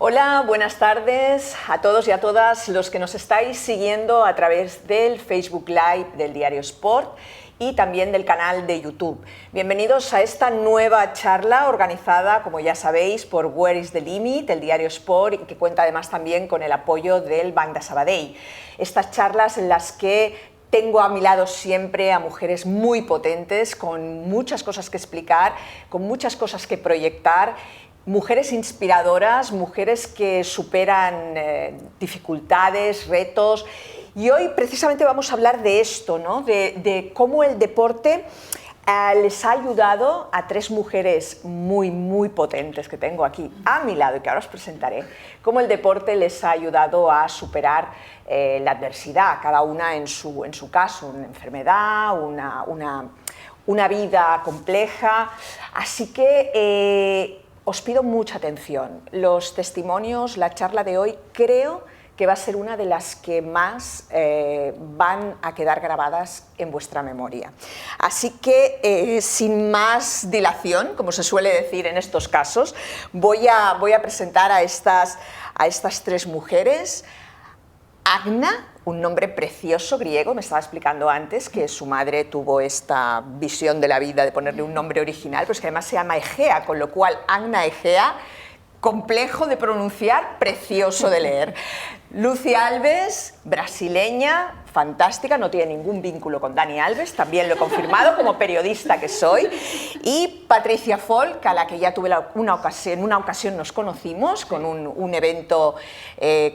Hola, buenas tardes a todos y a todas los que nos estáis siguiendo a través del Facebook Live del Diario Sport y también del canal de YouTube. Bienvenidos a esta nueva charla organizada, como ya sabéis, por Where is the Limit, el Diario Sport, y que cuenta además también con el apoyo del Banc de Sabadell. Estas charlas en las que tengo a mi lado siempre a mujeres muy potentes, con muchas cosas que explicar, con muchas cosas que proyectar, mujeres inspiradoras, mujeres que superan dificultades, retos. Y hoy precisamente vamos a hablar de esto, ¿no? de cómo el deporte les ha ayudado a tres mujeres muy potentes que tengo aquí a mi lado y que ahora os presentaré, cómo el deporte les ha ayudado a superar la adversidad, cada una en su caso, una enfermedad, una vida compleja. Así que os pido mucha atención. Los testimonios, la charla de hoy, creo que va a ser una de las que más van a quedar grabadas en vuestra memoria. Así que, sin más dilación, como se suele decir en estos casos, voy a presentar a estas tres mujeres. Agna, un nombre precioso griego, me estaba explicando antes que su madre tuvo esta visión de la vida de ponerle un nombre original, pero es que además se llama Egea, con lo cual Agna Egea, complejo de pronunciar, precioso de leer. Lucy Alves, brasileña, fantástica, no tiene ningún vínculo con Dani Alves, también lo he confirmado como periodista que soy. Y Patricia Folk, a la que ya tuve una ocasión nos conocimos con un evento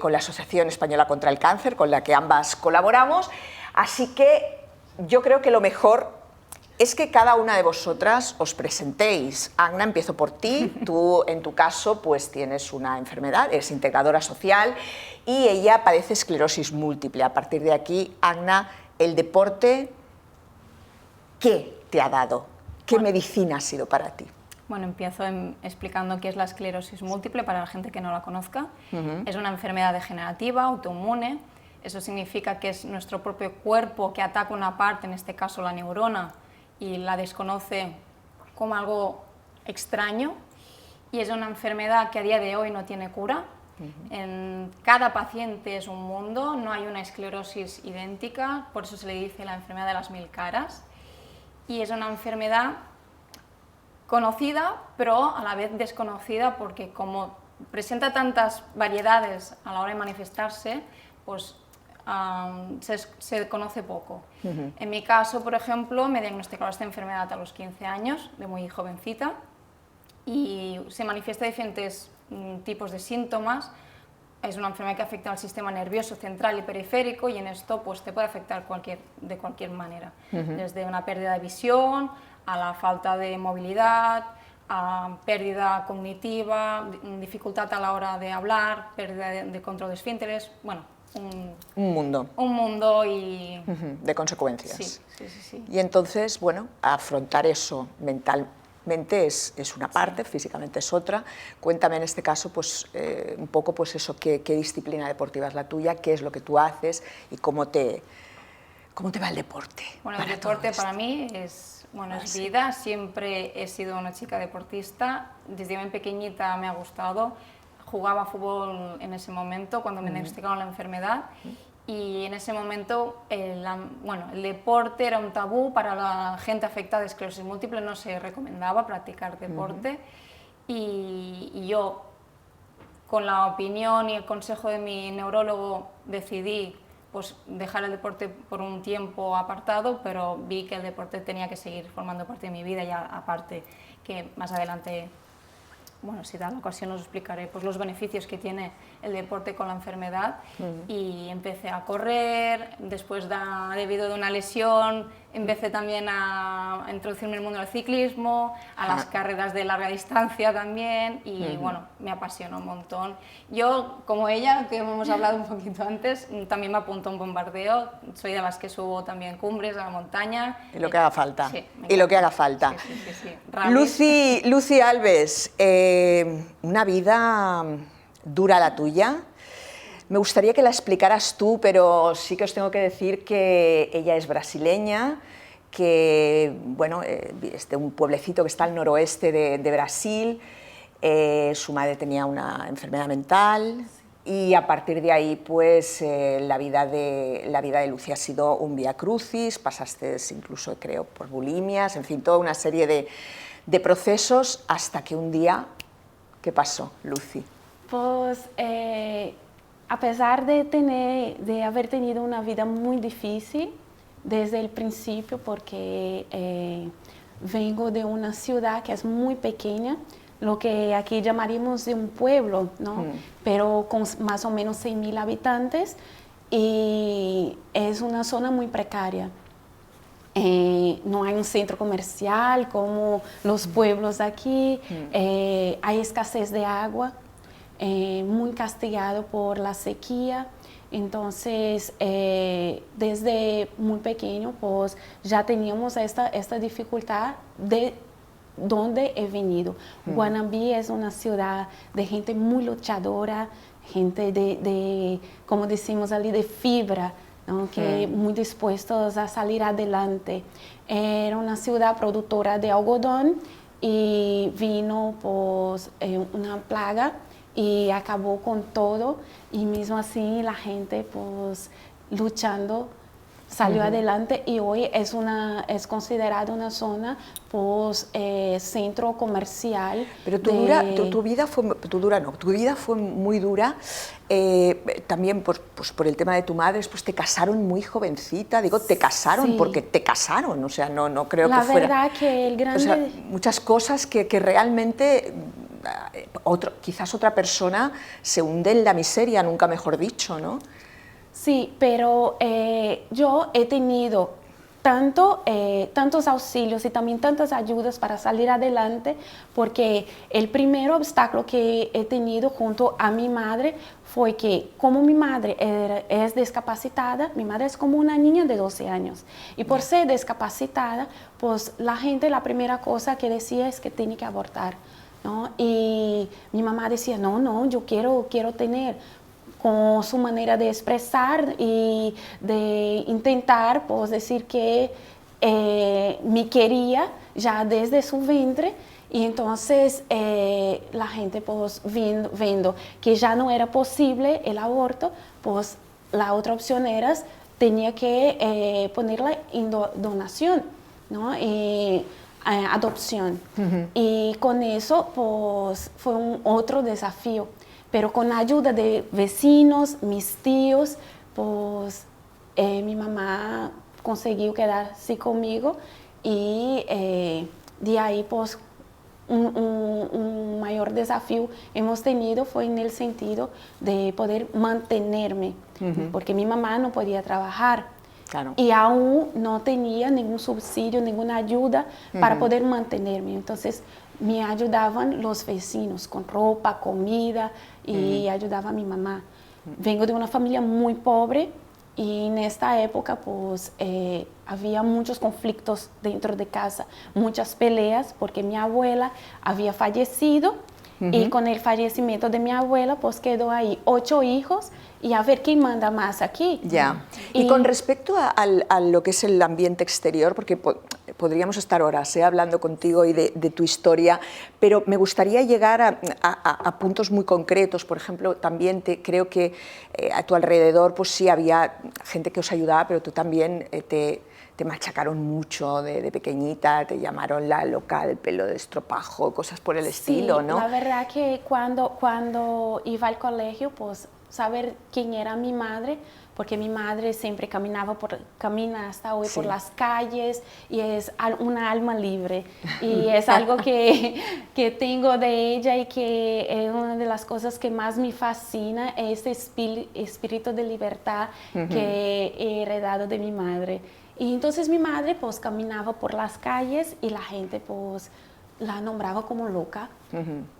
con la Asociación Española contra el Cáncer, con la que ambas colaboramos. Así que yo creo que lo mejor es que cada una de vosotras os presentéis. Agna, empiezo por ti. Tú, en tu caso, pues tienes una enfermedad, eres integradora social y ella padece esclerosis múltiple. A partir de aquí, Agna, el deporte, ¿qué te ha dado? ¿Qué medicina ha sido para ti? Bueno, empiezo explicando qué es la esclerosis múltiple para la gente que no la conozca. Es una enfermedad degenerativa, autoinmune. Eso significa que es nuestro propio cuerpo que ataca una parte, en este caso la neurona, y la desconoce como algo extraño, y es una enfermedad que a día de hoy no tiene cura. En cada paciente es un mundo, no hay una esclerosis idéntica, por eso se le dice la enfermedad de las 1000 caras, y es una enfermedad conocida, pero a la vez desconocida, porque como presenta tantas variedades a la hora de manifestarse, pues se conoce poco. En mi caso, por ejemplo, me diagnosticaron esta enfermedad a los 15 años, de muy jovencita, y se manifiesta diferentes tipos de síntomas. Es una enfermedad que afecta al sistema nervioso central y periférico, y en esto pues, te puede afectar de cualquier manera, desde una pérdida de visión, a la falta de movilidad, a pérdida cognitiva, dificultad a la hora de hablar, pérdida de control de esfínteres, bueno, un mundo. Un mundo y de consecuencias. Sí. Y entonces, bueno, afrontar eso mentalmente es una parte, físicamente es otra. Cuéntame en este caso, pues, un poco, pues eso, qué disciplina deportiva es la tuya, qué es lo que tú haces y cómo te va el deporte. Bueno, el deporte para mí es vida. Siempre he sido una chica deportista. Desde muy pequeñita me ha gustado. Jugaba fútbol en ese momento cuando me diagnosticaron la enfermedad, y en ese momento el deporte era un tabú para la gente afectada de esclerosis múltiple, no se recomendaba practicar deporte, y yo, con la opinión y el consejo de mi neurólogo, decidí pues, dejar el deporte por un tiempo apartado, pero vi que el deporte tenía que seguir formando parte de mi vida, ya aparte que más adelante, bueno, si da la ocasión os explicaré pues, los beneficios que tiene el deporte con la enfermedad. Y empecé a correr, después debido de una lesión empecé también a introducirme en el mundo del ciclismo, a las carreras de larga distancia también, y bueno, me apasionó un montón. Yo, como ella, que hemos hablado un poquito antes, también me apunto a un bombardeo, soy de las que subo también cumbres a la montaña. Y lo que haga falta. Sí, y lo que haga falta. Sí. Lucy Alves, una vida dura la tuya. Me gustaría que la explicaras tú, pero sí que os tengo que decir que ella es brasileña, que bueno, es de un pueblecito que está al noroeste de Brasil, su madre tenía una enfermedad mental y a partir de ahí pues la vida de Lucy ha sido un vía crucis, pasaste incluso creo por bulimias, en fin, toda una serie de procesos hasta que un día, ¿qué pasó, Lucy? Pues a pesar de haber tenido una vida muy difícil desde el principio, porque vengo de una ciudad que es muy pequeña, lo que aquí llamaríamos de un pueblo, ¿no? Pero con más o menos 6.000 habitantes, y es una zona muy precaria. No hay un centro comercial como los pueblos de aquí, hay escasez de agua, muy castigado por la sequía. Entonces, desde muy pequeño, pues ya teníamos esta dificultad de dónde he venido. Guanabí es una ciudad de gente muy luchadora, gente de como decimos ali, de fibra, ¿no? Que muy dispuestos a salir adelante. Era una ciudad productora de algodón y vino pues, una plaga y acabó con todo, y mismo así la gente pues luchando salió adelante, y hoy es considerada una zona pues centro comercial. Pero tu vida fue muy dura, también por el tema de tu madre. Después te casaron muy jovencita, digo, te casaron porque te casaron, o sea, no creo que fuera... La verdad que el grande... O sea, muchas cosas que realmente... quizás otra persona se hunde en la miseria, nunca mejor dicho, ¿no? Sí, pero yo he tenido tantos auxilios y también tantas ayudas para salir adelante, porque el primer obstáculo que he tenido junto a mi madre fue que, como mi madre es discapacitada, mi madre es como una niña de 12 años, y por ser discapacitada, pues la gente, la primera cosa que decía es que tiene que abortar, ¿no? Y mi mamá decía, no, yo quiero tener, con su manera de expresar y de intentar pues, decir que me quería ya desde su vientre. Y entonces la gente pues, viendo que ya no era posible el aborto, pues la otra opción era, tenía que ponerla en donación, ¿no? Adopción. Y con eso pues, fue otro desafío. Pero con la ayuda de vecinos, mis tíos, pues mi mamá consiguió quedarse conmigo, y de ahí pues un mayor desafío hemos tenido fue en el sentido de poder mantenerme, porque mi mamá no podía trabajar. Claro. Y aún no tenía ningún subsidio, ninguna ayuda para poder mantenerme. Entonces me ayudaban los vecinos con ropa, comida, y ayudaba a mi mamá. Vengo de una familia muy pobre, y en esta época pues había muchos conflictos dentro de casa, muchas peleas, porque mi abuela había fallecido, y con el fallecimiento de mi abuela pues quedó ahí 8 hijos, y a ver quién manda más aquí. Ya. Y con respecto a lo que es el ambiente exterior, porque podríamos estar horas hablando contigo y de tu historia, pero me gustaría llegar a puntos muy concretos. Por ejemplo, también creo que a tu alrededor pues sí había gente que os ayudaba, pero tú también te machacaron mucho de pequeñita, te llamaron la loca del pelo de estropajo, cosas por el estilo, ¿no? La verdad que cuando iba al colegio, pues saber quién era mi madre, porque mi madre siempre camina hasta hoy por las calles, y es una alma libre, y es algo que tengo de ella, y que es una de las cosas que más me fascina, ese espíritu de libertad que he heredado de mi madre. Y entonces mi madre pues caminaba por las calles, y la gente pues la nombraba como loca,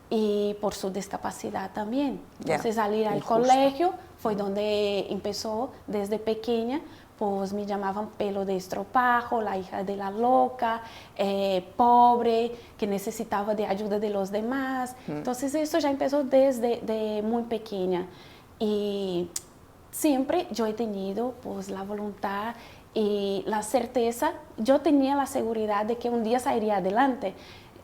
y por su discapacidad también. Entonces al ir al colegio fue donde empezó desde pequeña, pues me llamaban pelo de estropajo, la hija de la loca, pobre, que necesitaba de ayuda de los demás. Entonces eso ya empezó desde muy pequeña, y siempre yo he tenido pues la voluntad y la certeza, yo tenía la seguridad de que un día saldría adelante.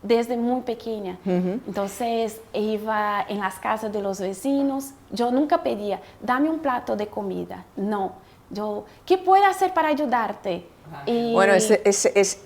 desde muy pequeña. Entonces iba en las casas de los vecinos. Yo nunca pedía, dame un plato de comida. No, yo, ¿qué puedo hacer para ayudarte? Y bueno, ese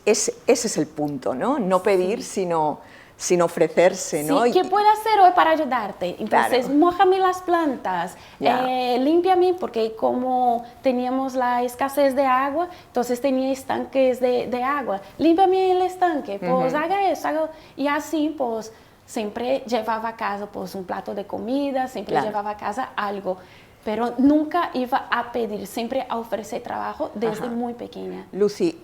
es el punto, ¿no? No pedir, sin ofrecerse, ¿no? Sí, ¿qué puedo hacer hoy para ayudarte? Entonces, claro. mójame las plantas, límpiame, porque como teníamos la escasez de agua, entonces tenía estanques de agua. Límpiame el estanque, pues haga eso, y así, pues, siempre llevaba a casa pues, un plato de comida, siempre llevaba a casa algo. Pero nunca iba a pedir, siempre a ofrecer trabajo desde muy pequeña. Lucy,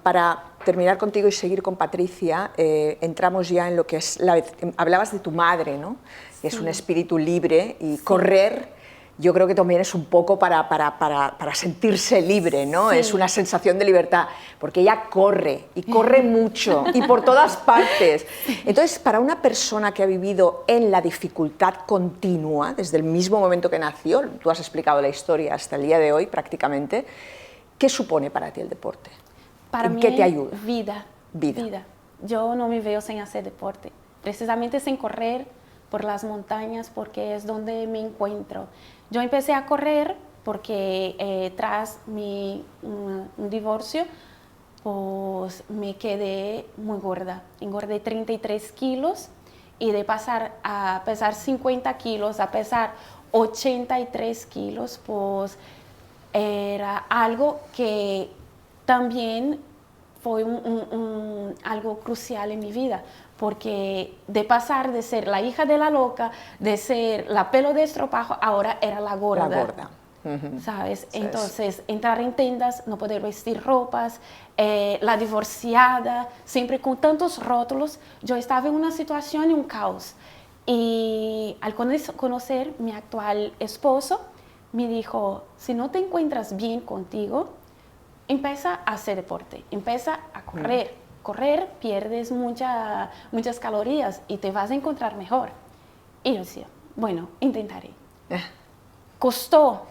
para terminar contigo y seguir con Patricia, entramos ya en lo que es, hablabas de tu madre, ¿no? Sí. Es un espíritu libre y correr, yo creo que también es un poco para sentirse libre, ¿no? Sí. Es una sensación de libertad, porque ella corre, y corre mucho, y por todas partes. Entonces, para una persona que ha vivido en la dificultad continua, desde el mismo momento que nació, tú has explicado la historia hasta el día de hoy prácticamente, ¿qué supone para ti el deporte? Para mí, ¿qué te ayuda? Vida. Yo no me veo sin hacer deporte, precisamente sin correr por las montañas, porque es donde me encuentro. Yo empecé a correr porque tras un divorcio, pues me quedé muy gorda. Engordé 33 kilos y de pasar a pesar 50 kilos a pesar 83 kilos, pues era algo que también fue algo crucial en mi vida, porque de pasar de ser la hija de la loca, de ser la pelo de estropajo, ahora era la gorda. La gorda. ¿Sabes? Sí. Entonces, entrar en tiendas, no poder vestir ropas, la divorciada, siempre con tantos rótulos, yo estaba en una situación y un caos. Y al conocer mi actual esposo, me dijo, si no te encuentras bien contigo, empieza a hacer deporte, empieza a correr. Correr, pierdes muchas calorías y te vas a encontrar mejor. Y yo decía, bueno, intentaré. Costó,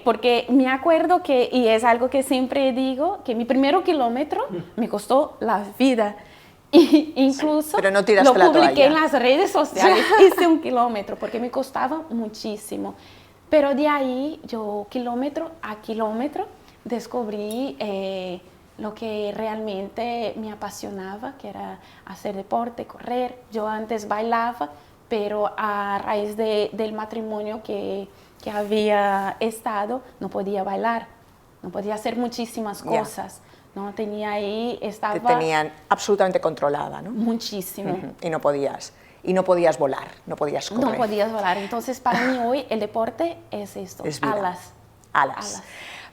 porque me acuerdo que, y es algo que siempre digo, que mi primer kilómetro me costó la vida. Y incluso pero no lo publiqué en las redes sociales, hice 1 kilómetro, porque me costaba muchísimo. Pero de ahí, yo kilómetro a kilómetro, descubrí lo que realmente me apasionaba, que era hacer deporte, correr. Yo antes bailaba, pero a raíz del matrimonio que había estado, no podía bailar, no podía hacer muchísimas cosas. ¿No? Tenía ahí, estaba... Te tenían absolutamente controlada, ¿no? Muchísimo. Y no podías volar, no podías correr. No podías volar. Entonces, para mí hoy el deporte es esto, es vida. Alas.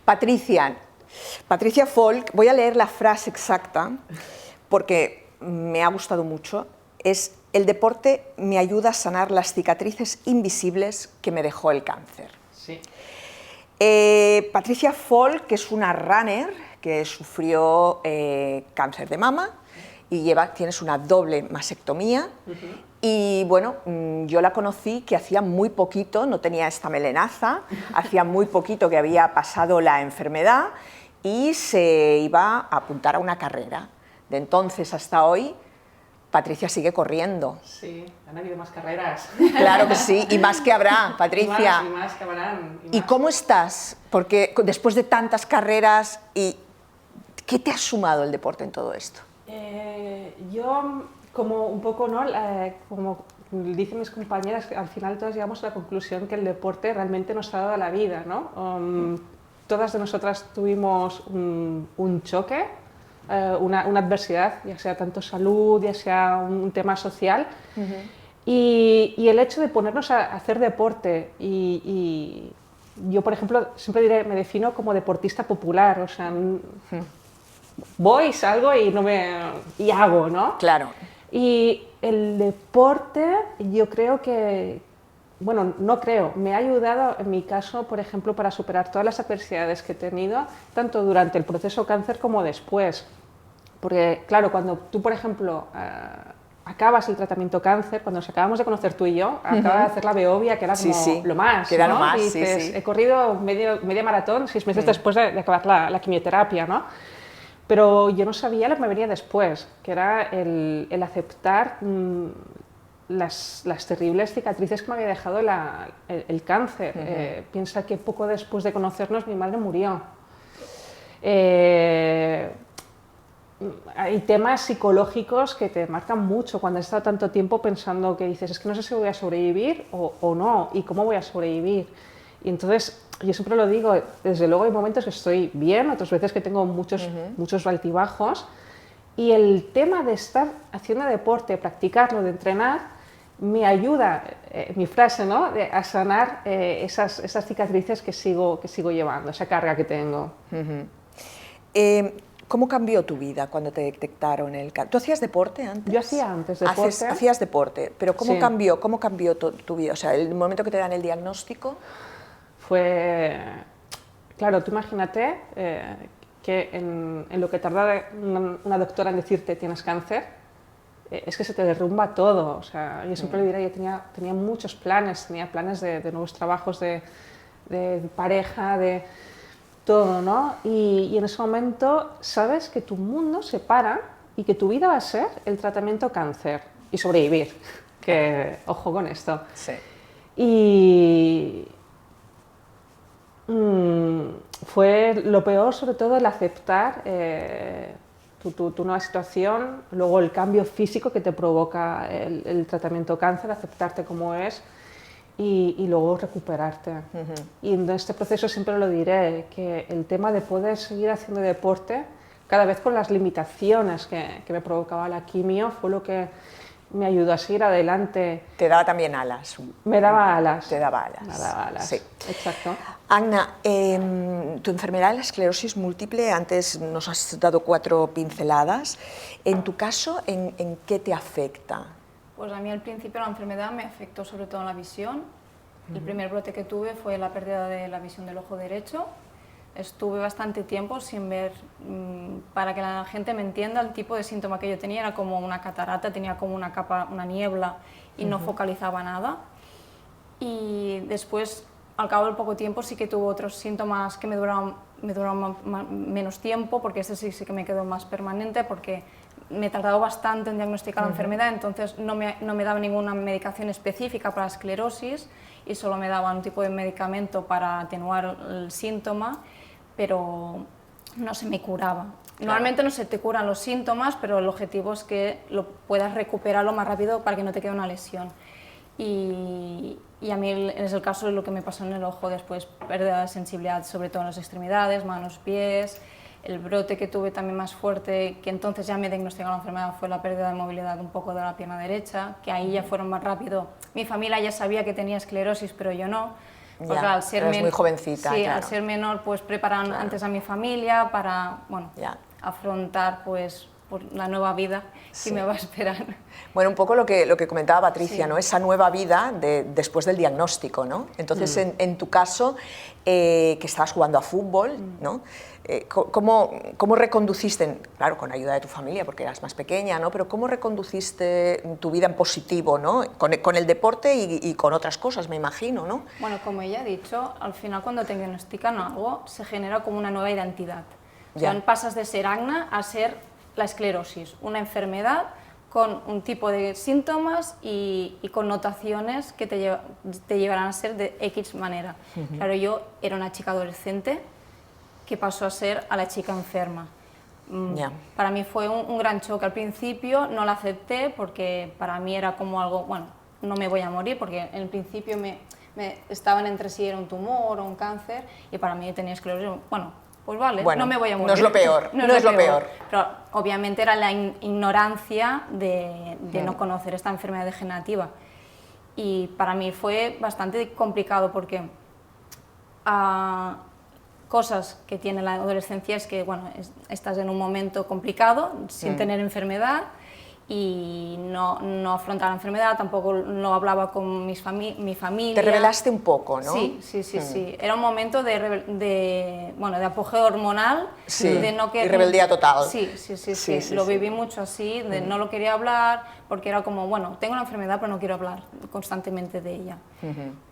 Patricia Folk, voy a leer la frase exacta porque me ha gustado mucho, es: el deporte me ayuda a sanar las cicatrices invisibles que me dejó el cáncer. Sí. Patricia Folk, que es una runner que sufrió cáncer de mama y tienes una doble mastectomía. Y bueno, yo la conocí que hacía muy poquito, no tenía esta melenaza, hacía muy poquito que había pasado la enfermedad y se iba a apuntar a una carrera. De entonces hasta hoy, Patricia sigue corriendo. Sí, han habido más carreras. Claro que sí, y más que habrá, Patricia. Y más que habrán. ¿Y cómo estás? Porque después de tantas carreras, ¿qué te ha sumado el deporte en todo esto? Yo, como un poco, ¿no? Como dicen mis compañeras, al final todas llegamos a la conclusión que el deporte realmente nos ha dado la vida, ¿no? Todas de nosotras tuvimos un choque, una adversidad, ya sea tanto salud, ya sea un tema social, y el hecho de ponernos a hacer deporte, y yo, por ejemplo, siempre diré, me defino como deportista popular, o sea, voy, salgo y hago, ¿no? Claro. Y el deporte, yo creo que, bueno, no creo, me ha ayudado en mi caso, por ejemplo, para superar todas las adversidades que he tenido, tanto durante el proceso cáncer como después. Porque, claro, cuando tú, por ejemplo, acabas el tratamiento cáncer, cuando nos acabamos de conocer tú y yo, acabas de hacer la Beovia, que era como lo más, que era ¿no? lo más, y dices, sí. he corrido media maratón 6 meses después de acabar la quimioterapia, ¿no? Pero yo no sabía lo que me venía después, que era el aceptar las terribles cicatrices que me había dejado el cáncer. Piensa que poco después de conocernos mi madre murió. Hay temas psicológicos que te marcan mucho cuando has estado tanto tiempo pensando que dices, es que no sé si voy a sobrevivir o no, y cómo voy a sobrevivir. Y entonces, yo siempre lo digo, desde luego hay momentos que estoy bien, otras veces que tengo muchos altibajos, y el tema de estar haciendo deporte, practicarlo, de entrenar, me ayuda, mi frase, ¿no?, a sanar esas cicatrices que sigo llevando, esa carga que tengo. ¿Cómo cambió tu vida cuando te detectaron el cáncer? ¿Tú hacías deporte antes? Yo hacía antes deporte. Hacías deporte, pero ¿cómo Sí. cambió tu vida? O sea, el momento que te dan el diagnóstico... Fue, claro, tú imagínate que en lo que tarda una doctora en decirte tienes cáncer, es que se te derrumba todo. O sea, yo siempre le diré, yo tenía muchos planes, tenía planes de nuevos trabajos, de pareja, de todo, ¿no? Y en ese momento sabes que tu mundo se para y que tu vida va a ser el tratamiento cáncer y sobrevivir, que ojo con esto. Sí. Y fue lo peor, sobre todo, el aceptar tu nueva situación, luego el cambio físico que te provoca el tratamiento cáncer, aceptarte como es y luego recuperarte. Y en este proceso siempre lo diré, que el tema de poder seguir haciendo deporte, cada vez con las limitaciones que me provocaba la quimio, fue lo que me ayudó a seguir adelante. Te daba también alas. Me daba alas. Te daba alas. Me daba alas, sí. Exacto. Agna, tu enfermedad de la esclerosis múltiple, antes nos has dado 4 pinceladas. En tu caso, ¿en qué te afecta? Pues a mí al principio la enfermedad me afectó sobre todo en la visión. El primer brote que tuve fue la pérdida de la visión del ojo derecho. Estuve bastante tiempo sin ver, para que la gente me entienda, el tipo de síntoma que yo tenía era como una catarata, tenía como una capa, una niebla y no focalizaba nada. Y después, al cabo de poco tiempo, sí que tuve otros síntomas que me duraron menos tiempo, porque este sí que me quedó más permanente, porque me tardaba bastante en diagnosticar la enfermedad, entonces no me daba ninguna medicación específica para esclerosis y solo me daba un tipo de medicamento para atenuar el síntoma, pero no se me curaba. Claro. Normalmente no se te curan los síntomas, pero el objetivo es que lo puedas recuperar lo más rápido para que no te quede una lesión. Y a mí es el caso de lo que me pasó en el ojo después, pérdida de sensibilidad sobre todo en las extremidades, manos, pies. El brote que tuve también más fuerte, que entonces ya me diagnosticaron la enfermedad, fue la pérdida de movilidad un poco de la pierna derecha, que ahí ya fueron más rápido. Mi familia ya sabía que tenía esclerosis, pero yo no. Porque al ser muy jovencita. Sí, claro. Al ser menor, pues preparan antes a mi familia para, bueno, afrontar pues por la nueva vida que me va a esperar. Bueno, un poco lo que comentaba Patricia, ¿no? Esa nueva vida después del diagnóstico, ¿no? Entonces, en tu caso, que estabas jugando a fútbol, ¿no? ¿Cómo reconduciste, claro, con ayuda de tu familia, porque eras más pequeña, ¿no? Pero ¿cómo reconduciste tu vida en positivo, ¿no? Con el deporte y con otras cosas, me imagino, ¿no? Bueno, como ella ha dicho, al final cuando te diagnostican algo, se genera como una nueva identidad. O sea, pasas de ser Agna a ser la esclerosis, una enfermedad con un tipo de síntomas y connotaciones que te llevarán a ser de X manera. Claro, yo era una chica adolescente que pasó a ser a la chica enferma. Para mí fue un gran choque. Al principio no la acepté porque para mí era como algo, bueno, no me voy a morir, porque en el principio estaban entre si era un tumor o un cáncer y para mí tenía esclerosis. Pues vale, no me voy a morir. No es lo peor, no es lo peor. Pero obviamente era la ignorancia de no conocer esta enfermedad degenerativa. Y para mí fue bastante complicado porque cosas que tiene la adolescencia es que, bueno, estás en un momento complicado, sin tener enfermedad, y no afrontar la enfermedad, tampoco no hablaba con mi familia. Te rebelaste un poco, ¿no? Sí. Era un momento de apogeo hormonal, de no y rebeldía total. Sí. Lo viví mucho así, de no lo quería hablar, porque era como, bueno, tengo la enfermedad, pero no quiero hablar constantemente de ella.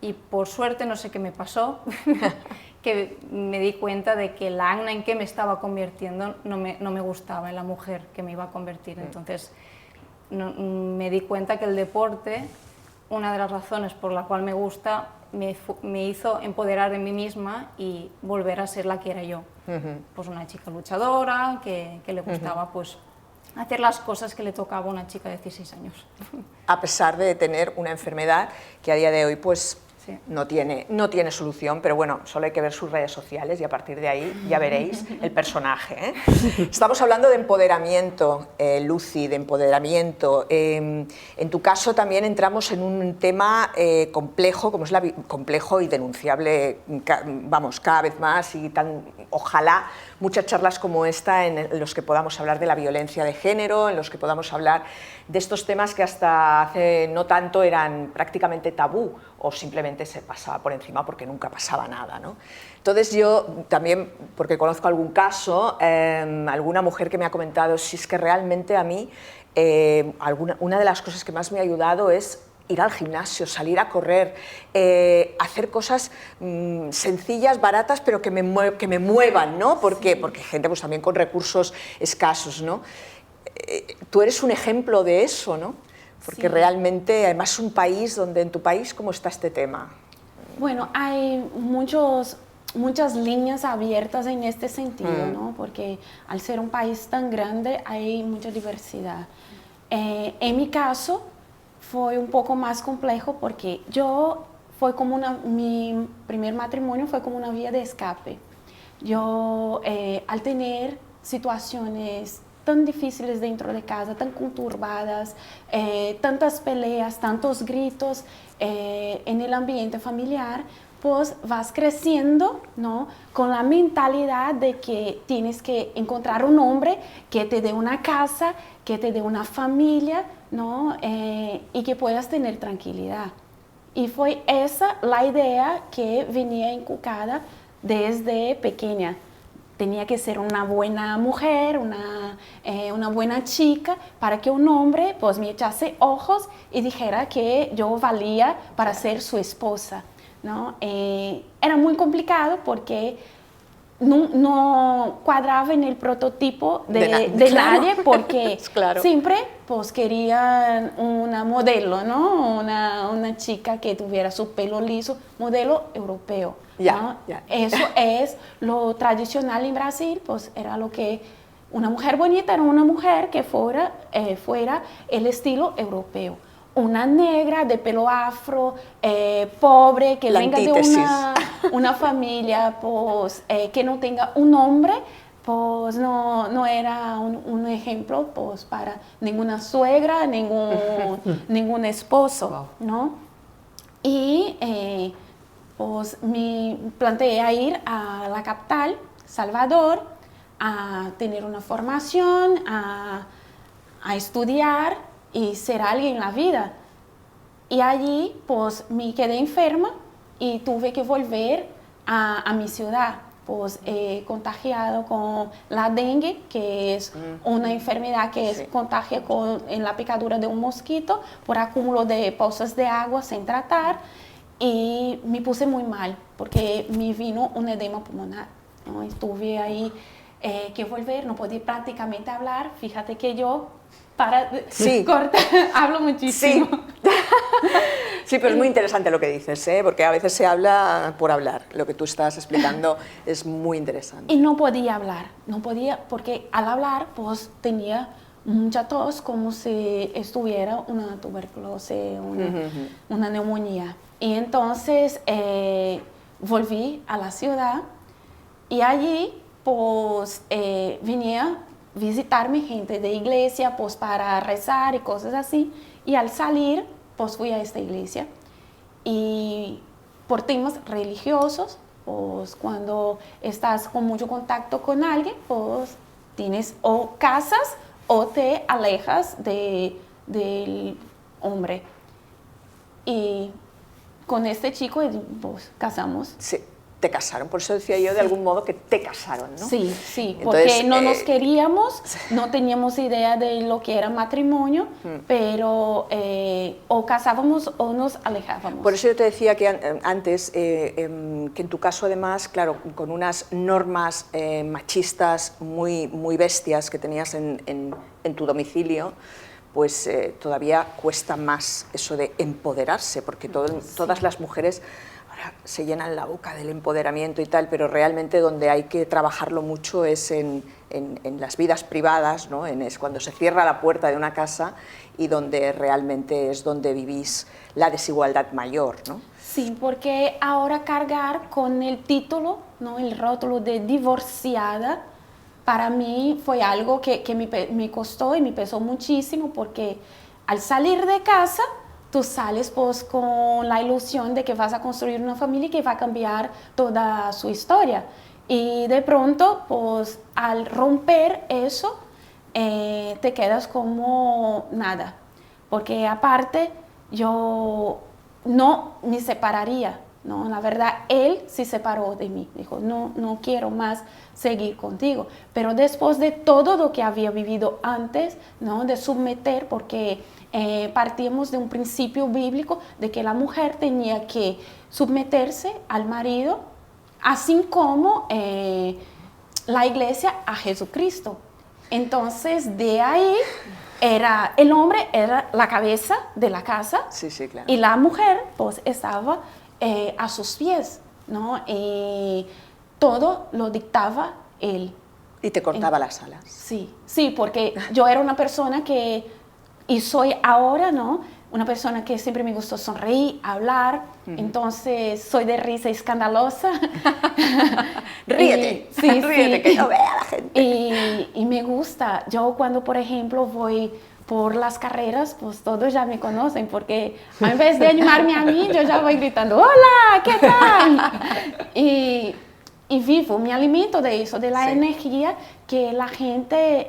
Y por suerte, no sé qué me pasó, que me di cuenta de que la Anna en que me estaba convirtiendo no me gustaba, en la mujer que me iba a convertir. Entonces me di cuenta que el deporte, una de las razones por la cual me gusta, me hizo empoderar de mí misma y volver a ser la que era yo. Pues una chica luchadora, que le gustaba pues hacer las cosas que le tocaba a una chica de 16 años. A pesar de tener una enfermedad que a día de hoy pues Sí. no tiene solución, pero bueno, solo hay que ver sus redes sociales y a partir de ahí ya veréis el personaje, ¿eh? Estamos hablando de empoderamiento, Lucy, de empoderamiento. En tu caso también entramos en un tema complejo, como es complejo y denunciable, vamos, cada vez más, y ojalá muchas charlas como esta en los que podamos hablar de la violencia de género, en los que podamos hablar de estos temas que hasta hace no tanto eran prácticamente tabú o simplemente se pasaba por encima porque nunca pasaba nada, ¿no? Entonces yo también, porque conozco algún caso, alguna mujer que me ha comentado, si es que realmente a mí una de las cosas que más me ha ayudado es ir al gimnasio, salir a correr, hacer cosas sencillas, baratas, pero que me muevan, ¿no? ¿Por qué? Porque hay gente pues, también con recursos escasos, ¿no? Tú eres un ejemplo de eso, ¿no? Porque sí. Realmente, además, un país donde, en tu país, ¿cómo está este tema? Bueno, hay muchas líneas abiertas en este sentido, ¿no? Porque al ser un país tan grande hay mucha diversidad. En mi caso, fue un poco más complejo porque mi primer matrimonio fue como una vía de escape. Yo, al tener situaciones tan difíciles dentro de casa, tan conturbadas, tantas peleas, tantos gritos en el ambiente familiar, pues vas creciendo, ¿no? Con la mentalidad de que tienes que encontrar un hombre que te dé una casa, que te dé una familia, ¿no? Y que puedas tener tranquilidad. Y fue esa la idea que venía inculcada desde pequeña. Tenía que ser una buena mujer, una buena chica, para que un hombre pues, me echase ojos y dijera que yo valía para ser su esposa, ¿no? Era muy complicado porque no cuadraba en el prototipo de claro. nadie, porque claro. Siempre pues, querían una modelo, ¿no? Una chica que tuviera su pelo liso, modelo europeo. ¿No? Eso es lo tradicional en Brasil, pues era lo que una mujer bonita era una mujer que fuera el estilo europeo. Una negra de pelo afro, pobre, que venga de una familia pues, que no tenga un hombre, pues no era un ejemplo pues, para ninguna suegra, ningún esposo, ¿no? Y pues me planteé a ir a la capital, Salvador, a tener una formación, a estudiar y ser alguien en la vida. Y allí pues me quedé enferma y tuve que volver a mi ciudad. Pues contagiado con la dengue, que es una enfermedad que se contagia en la picadura de un mosquito por acúmulo de pozas de agua sin tratar. Y me puse muy mal porque me vino un edema pulmonar, ¿no? Estuve ahí que volver, no podía prácticamente hablar. Fíjate que yo hablo muchísimo. Sí. Sí, pero es muy interesante lo que dices, porque a veces se habla por hablar. Lo que tú estás explicando es muy interesante. Y no podía hablar, porque al hablar pues tenía mucha tos, como si estuviera una tuberculosis, una neumonía. Y entonces volví a la ciudad y allí pues venía a visitarme gente de iglesia pues para rezar y cosas así. Y al salir pues fui a esta iglesia y por temas religiosos, pues cuando estás con mucho contacto con alguien, pues tienes o casas o te alejas del hombre. Y con este chico pues casamos. Sí. te casaron. Por eso decía yo, de algún modo, que te casaron, ¿no? Sí, sí, Entonces, porque no nos queríamos, no teníamos idea de lo que era matrimonio, pero o casábamos o nos alejábamos. Por eso yo te decía que antes, que en tu caso además, claro, con unas normas machistas muy, muy bestias que tenías en tu domicilio, pues todavía cuesta más eso de empoderarse, porque todas las mujeres ahora se llenan la boca del empoderamiento y tal, pero realmente donde hay que trabajarlo mucho es en las vidas privadas, ¿no? Es cuando se cierra la puerta de una casa y donde realmente es donde vivís la desigualdad mayor, ¿no? Sí, porque ahora cargar con el título, ¿no? El rótulo de divorciada, para mí fue algo que me costó y me pesó muchísimo, porque al salir de casa, tú sales pues con la ilusión de que vas a construir una familia que va a cambiar toda su historia. Y de pronto, pues al romper eso, te quedas como nada. Porque aparte, yo no me separaría, ¿no? La verdad, él se separó de mí. Dijo, no quiero más seguir contigo. Pero después de todo lo que había vivido antes, ¿no? De someter, porque partimos de un principio bíblico de que la mujer tenía que someterse al marido, así como la iglesia a Jesucristo. Entonces, de ahí, el hombre era la cabeza de la casa, Sí, sí, claro. y la mujer pues estaba a sus pies, ¿no? Y todo lo dictaba él. Y te cortaba las alas. Sí, sí, porque yo era una persona que, y soy ahora, ¿no? Una persona que siempre me gustó sonreír, hablar, entonces soy de risa escandalosa. Ríete, sí, ríete, sí. que no vea la gente. Y me gusta, yo cuando por ejemplo voy por las carreras, pues todos ya me conocen, porque en vez de animarme a mí, yo ya voy gritando, hola, ¿qué tal? y vivo, me alimento de eso, de la energía que la gente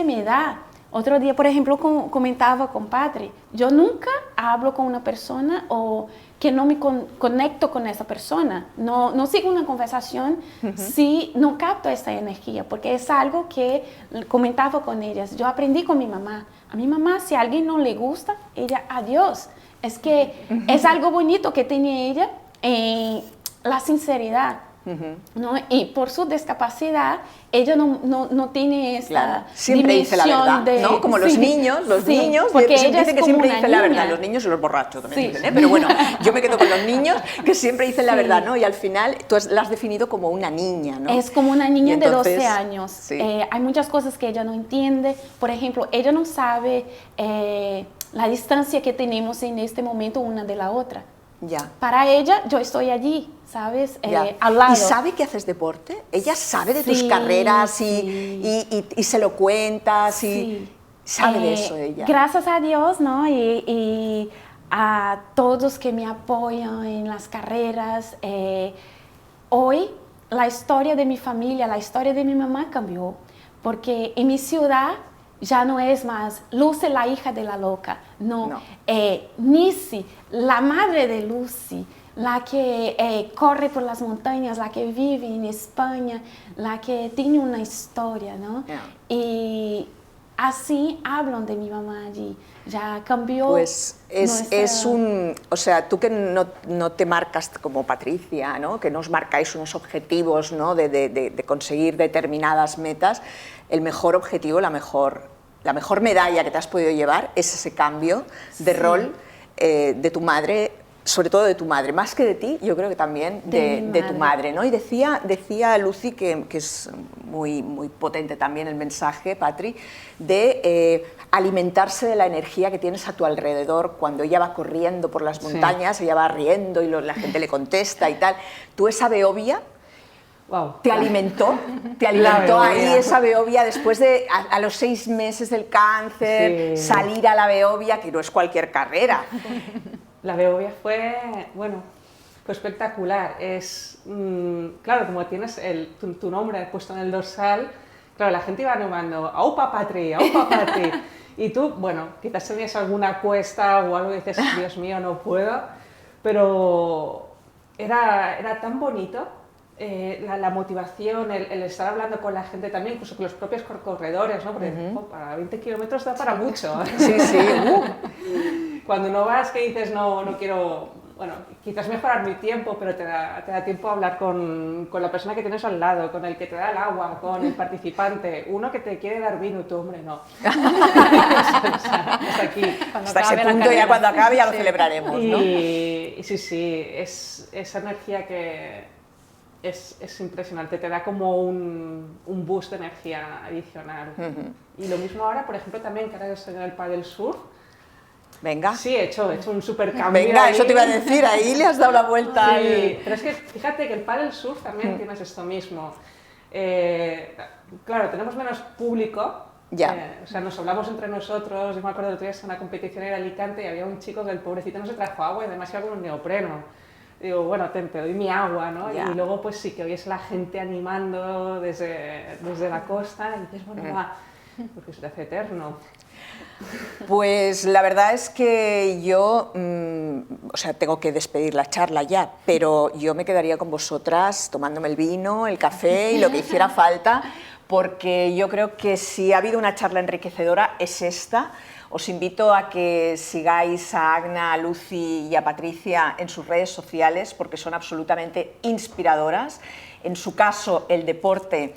me da. Otro día, por ejemplo, comentaba con Patri, yo nunca hablo con una persona o que no me conecto con esa persona, no sigo una conversación si no capto esa energía, porque es algo que comentaba con ellas. Yo aprendí con mi mamá. A mi mamá, si a alguien no le gusta, ella, adiós. Es que es algo bonito que tiene ella, la sinceridad. ¿No? Y por su discapacidad, ella no tiene esa Claro, siempre dice la verdad, ¿no? Como los niños, porque ella dicen es que siempre como dicen una la verdad, niña. los niños y los borrachos también dicen, ¿eh? Pero bueno, yo me quedo con los niños que siempre dicen la verdad, ¿no? Y al final tú la has definido como una niña, ¿no? Es como una niña de 12 años. Sí. Hay muchas cosas que ella no entiende. Por ejemplo, ella no sabe la distancia que tenemos en este momento una de la otra. Ya. Para ella, yo estoy allí, ¿sabes? Ya. Al lado. ¿Y sabe que haces deporte? ¿Ella sabe de tus carreras y se lo cuentas? Y sabe de eso ella. Gracias a Dios, ¿no? Y a todos que me apoyan en las carreras. Hoy, la historia de mi familia, la historia de mi mamá cambió. Porque en mi ciudad ya no es más Lucy, la hija de la loca. No. Nisi, la madre de Lucy, la que corre por las montañas, la que vive en España, la que tiene una historia, ¿no? Yeah. Y así hablan de mi mamá allí. Ya cambió. Pues o sea, tú que no te marcas como Patricia, ¿no? Que no os marcáis unos objetivos, ¿no? de conseguir determinadas metas, el mejor objetivo, la mejor medalla que te has podido llevar es ese cambio de rol de tu madre, sobre todo de tu madre, más que de ti, yo creo que también de tu madre, ¿no? Y decía Lucy, que es muy, muy potente también el mensaje, Patri, de alimentarse de la energía que tienes a tu alrededor. Cuando ella va corriendo por las montañas, ella va riendo y la gente le contesta y tal. Tú esa Beovia, wow. ¿te alimentó ahí esa Beovia después de, a los 6 meses del cáncer, salir a la Beovia, que no es cualquier carrera? La Beovia fue espectacular. Claro, como tienes tu nombre puesto en el dorsal, claro, la gente iba animando, ¡aupa Patri, aupa Patri! Y tú, bueno, quizás tenías alguna cuesta o algo y dices, Dios mío, no puedo, pero era tan bonito. La motivación, el estar hablando con la gente también, incluso con los propios corredores, ¿no? Porque para 20 kilómetros da para mucho. Sí, sí. Cuando no vas que dices, no quiero, bueno, quizás mejorar mi tiempo, pero te da tiempo a hablar con la persona que tienes al lado, con el que te da el agua, con el participante, uno que te quiere dar vino, tú, hombre, no. Hasta aquí. Hasta ese punto, ya cuando acabe ya lo celebraremos, ¿no? Y sí, es esa energía que... Es impresionante, te da como un boost de energía adicional. Y lo mismo ahora, por ejemplo, también que ahora estoy en el pádel surf. Venga. Sí, he hecho un super cambio. Venga, ahí. eso te iba a decir, ahí le has dado la vuelta. Sí, pero es que fíjate que el pádel surf también tienes esto mismo. Claro, tenemos menos público. Ya. O sea, nos hablamos entre nosotros. Yo me acuerdo el otro día en una competición en Alicante y había un chico que el pobrecito no se trajo agua y además iba con un neopreno. Digo, bueno, te doy mi agua, ¿no? Ya. Y luego pues sí que oyes a la gente animando desde la costa y dices, bueno, va, porque se te hace eterno. Pues la verdad es que yo, o sea, tengo que despedir la charla ya, pero yo me quedaría con vosotras tomándome el vino, el café y lo que hiciera falta, porque yo creo que si ha habido una charla enriquecedora es esta. Os invito a que sigáis a Agna, a Lucy y a Patricia en sus redes sociales porque son absolutamente inspiradoras. En su caso, el deporte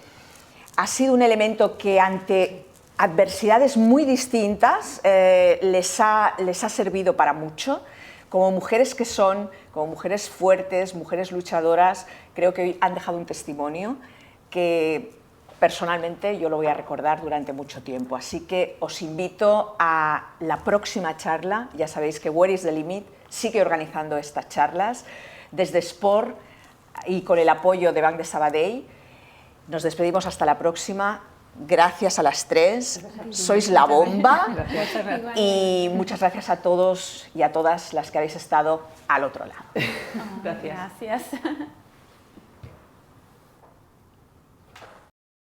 ha sido un elemento que ante adversidades muy distintas les ha servido para mucho. Como mujeres que son, como mujeres fuertes, mujeres luchadoras, creo que hoy han dejado un testimonio que personalmente yo lo voy a recordar durante mucho tiempo. Así que os invito a la próxima charla. Ya sabéis que Where is the Limit sigue organizando estas charlas desde Sport y con el apoyo de Banc de Sabadell. Nos despedimos hasta la próxima. Gracias a las tres, sois la bomba y muchas gracias a todos y a todas las que habéis estado al otro lado. Gracias. Gracias.